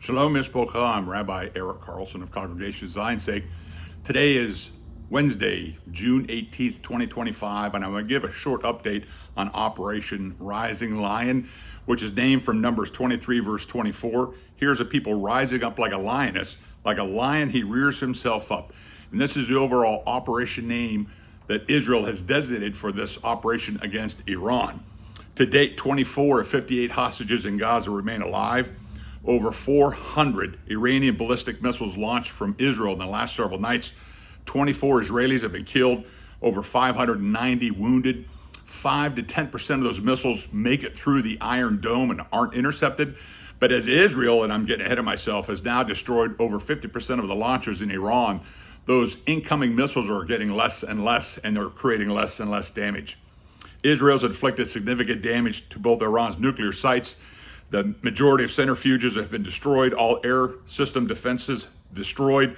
Shalom Mishpocha, I'm Rabbi Eric Carlson of Congregation Zion's Sake. Today is Wednesday, June 18th, 2025, and I'm going to give a short update on Operation Rising Lion, which is named from Numbers 23, verse 24. Here's a people rising up like a lioness. Like a lion, he rears himself up. And this is the overall operation name that Israel has designated for this operation against Iran. To date, 24 of 58 hostages in Gaza remain alive. Over 400 Iranian ballistic missiles launched from Israel in the last several nights. 24 Israelis have been killed, over 590 wounded. 5 to 10% of those missiles make it through the Iron Dome and aren't intercepted. But as Israel, and I'm getting ahead of myself, has now destroyed over 50% of the launchers in Iran, those incoming missiles are getting less and less, and they're creating less and less damage. Israel's inflicted significant damage to both Iran's nuclear sites. The majority of centrifuges have been destroyed, all air system defenses destroyed.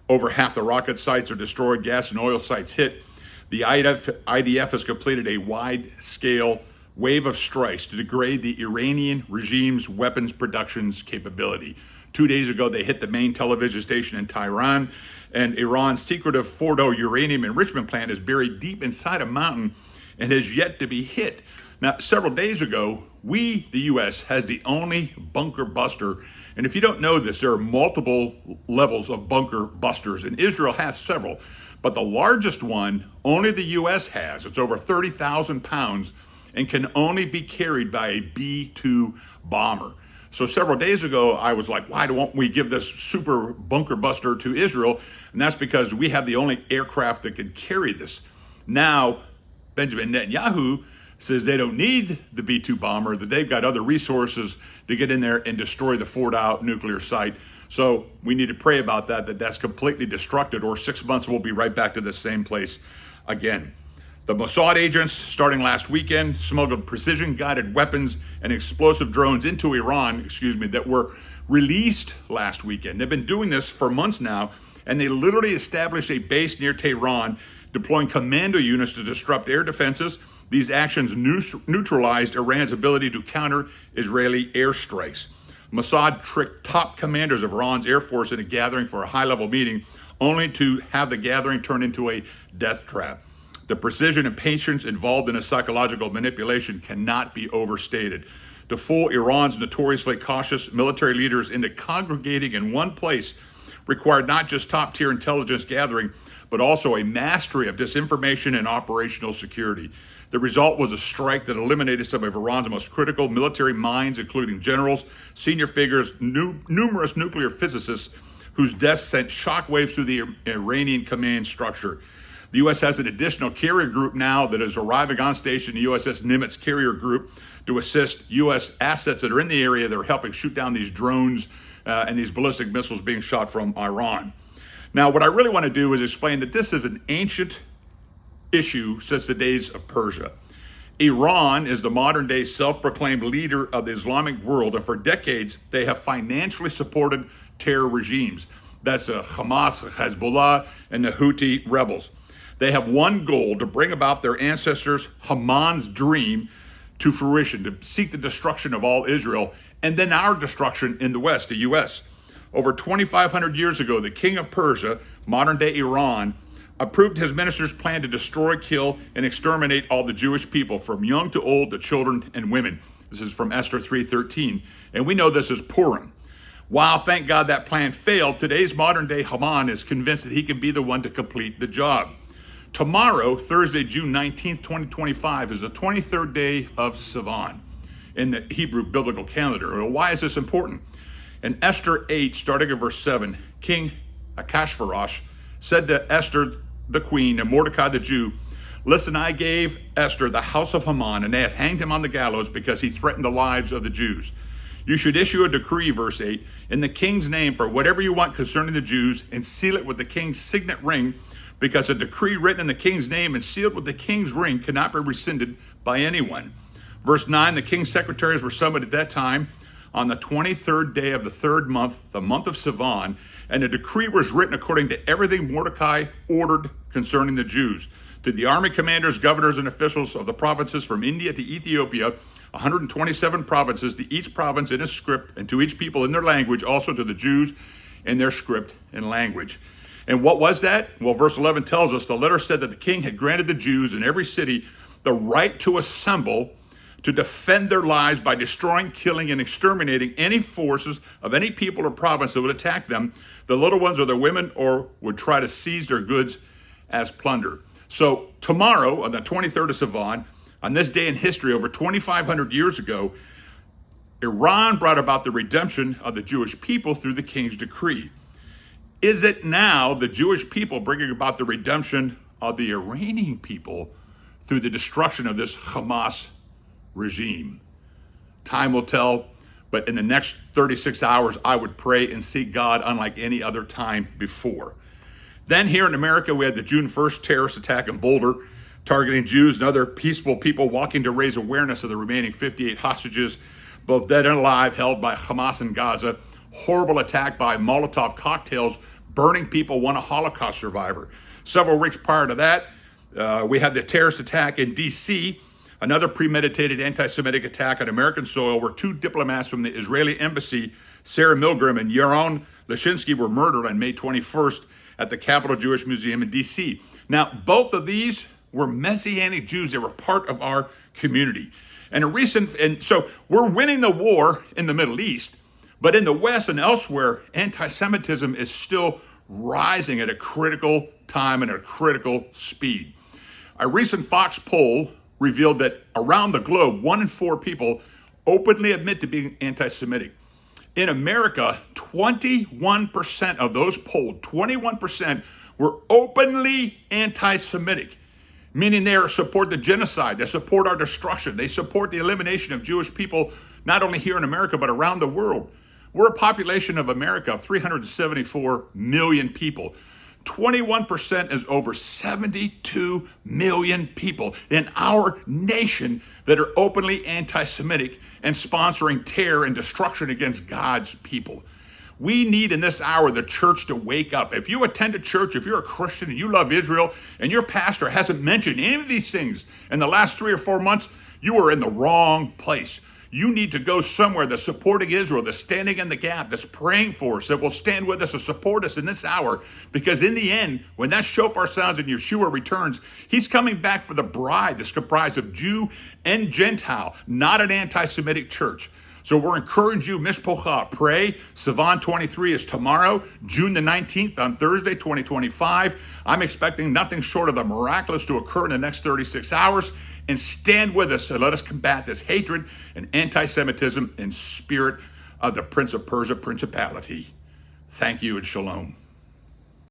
Over half the rocket sites are destroyed, gas and oil sites hit. The IDF has completed a wide-scale wave of strikes to degrade the Iranian regime's weapons production's capability. 2 days ago, they hit the main television station in Tehran, and Iran's secretive Fordo uranium enrichment plant is buried deep inside a mountain and has yet to be hit. Now, several days ago, we, the U.S., has the only bunker buster. And if you don't know this, there are multiple levels of bunker busters, and Israel has several. But the largest one, only the U.S. has. It's over 30,000 pounds and can only be carried by a B-2 bomber. So several days ago, I was like, why don't we give this super bunker buster to Israel? And that's because we have the only aircraft that can carry this. Now, Benjamin Netanyahu says they don't need the B-2 bomber, that they've got other resources to get in there and destroy the Fordo nuclear site. So we need to pray about that's completely destructed, or 6 months we'll be right back to the same place again. The Mossad agents, starting last weekend, smuggled precision-guided weapons and explosive drones into Iran, that were released last weekend. They've been doing this for months now, and they literally established a base near Tehran, deploying commando units to disrupt air defenses. These actions neutralized Iran's ability to counter Israeli airstrikes. Mossad tricked top commanders of Iran's Air Force into gathering for a high-level meeting, only to have the gathering turn into a death trap. The precision and patience involved in a psychological manipulation cannot be overstated. To fool Iran's notoriously cautious military leaders into congregating in one place required not just top-tier intelligence gathering, but also a mastery of disinformation and operational security. The result was a strike that eliminated some of Iran's most critical military minds, including generals, senior figures, numerous nuclear physicists, whose deaths sent shockwaves through the Iranian command structure. The U.S. has an additional carrier group now that is arriving on station, the USS Nimitz carrier group, to assist U.S. assets that are in the area that are helping shoot down these drones and these ballistic missiles being shot from Iran. Now, what I really want to do is explain that this is an ancient issue since the days of Persia. Iran is the modern-day self-proclaimed leader of the Islamic world, and for decades, they have financially supported terror regimes. That's Hamas, Hezbollah, and the Houthi rebels. They have one goal: to bring about their ancestors' Haman's dream to fruition, to seek the destruction of all Israel, and then our destruction in the West, the U.S. Over 2,500 years ago, the king of Persia, modern-day Iran, approved his minister's plan to destroy, kill, and exterminate all the Jewish people, from young to old, to children and women. This is from Esther 3:13. And we know this is Purim. While, thank God, that plan failed, today's modern-day Haman is convinced that he can be the one to complete the job. Tomorrow, Thursday, June 19th, 2025, is the 23rd day of Sivan in the Hebrew biblical calendar. Well, why is this important? In Esther 8, starting at verse 7, King Ahasuerus said to Esther the queen and Mordecai the Jew, "Listen, I gave Esther the house of Haman, and they have hanged him on the gallows because he threatened the lives of the Jews. You should issue a decree," verse 8, "in the king's name for whatever you want concerning the Jews, and seal it with the king's signet ring, because a decree written in the king's name and sealed with the king's ring cannot be rescinded by anyone." Verse 9, the king's secretaries were summoned at that time on the 23rd day of the third month, the month of Sivan, and a decree was written according to everything Mordecai ordered concerning the Jews. To the army commanders, governors, and officials of the provinces from India to Ethiopia, 127 provinces, to each province in a script, and to each people in their language, also to the Jews in their script and language. And what was that? Well, verse 11 tells us the letter said that the king had granted the Jews in every city the right to assemble to defend their lives by destroying, killing, and exterminating any forces of any people or province that would attack them, the little ones or their women, or would try to seize their goods as plunder. So tomorrow, on the 23rd of Sivan, on this day in history, over 2,500 years ago, Iran brought about the redemption of the Jewish people through the king's decree. Is it now the Jewish people bringing about the redemption of the Iranian people through the destruction of this Hamas regime? Time will tell, but in the next 36 hours, I would pray and seek God unlike any other time before. Then here in America, we had the June 1st terrorist attack in Boulder, targeting Jews and other peaceful people walking to raise awareness of the remaining 58 hostages, both dead and alive, held by Hamas in Gaza. Horrible attack by Molotov cocktails, burning people, one a Holocaust survivor. Several weeks prior to that, we had the terrorist attack in D.C., another premeditated anti-Semitic attack on American soil where two diplomats from the Israeli embassy, Sarah Milgram and Yaron Lashinsky, were murdered on May 21st at the Capitol Jewish Museum in D.C. Now, both of these were Messianic Jews. They were part of our community. And so we're winning the war in the Middle East, but in the West and elsewhere, anti-Semitism is still rising at a critical time and at a critical speed. A recent Fox poll revealed that around the globe, 1 in 4 people openly admit to being anti-Semitic. In America, 21% of those polled, 21% were openly anti-Semitic, meaning they support the genocide, they support our destruction, they support the elimination of Jewish people, not only here in America, but around the world. We're a population of America of 374 million people. 21% is over 72 million people in our nation that are openly anti-Semitic and sponsoring terror and destruction against God's people. We need in this hour the church to wake up. If you attend a church, if you're a Christian and you love Israel and your pastor hasn't mentioned any of these things in the last 3 or 4 months, you are in the wrong place. You need to go somewhere that's supporting Israel, that's standing in the gap, that's praying for us, that will stand with us and support us in this hour. Because in the end, when that shofar sounds and Yeshua returns, he's coming back for the bride that's comprised of Jew and Gentile, not an anti-Semitic church. So we're encouraging you, Mishpocha, pray. Sivan 23 is tomorrow, June the 19th on Thursday, 2025. I'm expecting nothing short of the miraculous to occur in the next 36 hours. And stand with us and let us combat this hatred and anti-Semitism in spirit of the Prince of Persia principality. Thank you and shalom.